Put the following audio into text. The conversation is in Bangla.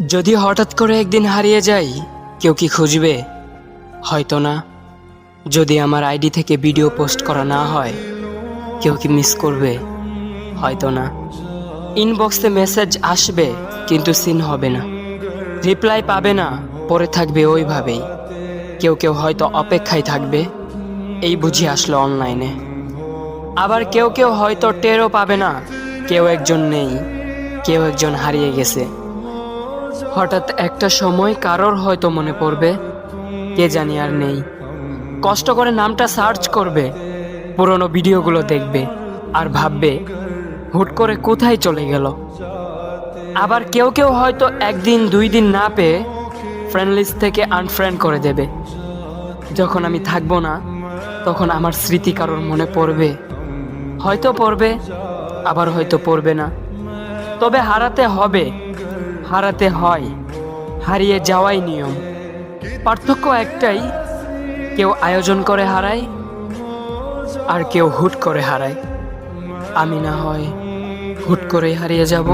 যদি হঠাৎ করে একদিন হারিয়ে যাই, কেউ কি খুঁজবে? হয়তো না। যদি আমার আইডি থেকে ভিডিও পোস্ট করা না হয়, কেউ কি মিস করবে? হয়তো না। ইনবক্সে মেসেজ আসবে কিন্তু সিন হবে না, রিপ্লাই পাবে না, পরে থাকবে ওইভাবেই। কেউ কেউ হয়তো অপেক্ষায় থাকবে, এই বুঝি আসলো অনলাইনে। আবার কেউ কেউ হয়তো টেরও পাবে না, কেউ একজন নেই, কেউ একজন হারিয়ে গেছে। হঠাৎ একটা সময় কারোর হয়তো মনে পড়বে, কে জানি আর নেই। কষ্ট করে নামটা সার্চ করবে, পুরনো ভিডিওগুলো দেখবে আর ভাববে হুট করে কোথায় চলে গেল। আবার কেউ কেউ হয়তো একদিন দুই দিন না পেয়ে ফ্রেন্ড লিস্ট থেকে আনফ্রেন্ড করে দেবে। যখন আমি থাকবো না, তখন আমার স্মৃতি কারোর মনে পড়বে, হয়তো পড়বে, আবার হয়তো পড়বে না। তবে হারাতে হবে, হারাতে হয়, হারিয়ে যাওয়াই নিয়ম। পার্থক্য একটাই, কেউ আয়োজন করে হারায় আর কেউ হুট করে হারায়। আমি না হয় হুট করেই হারিয়ে যাব।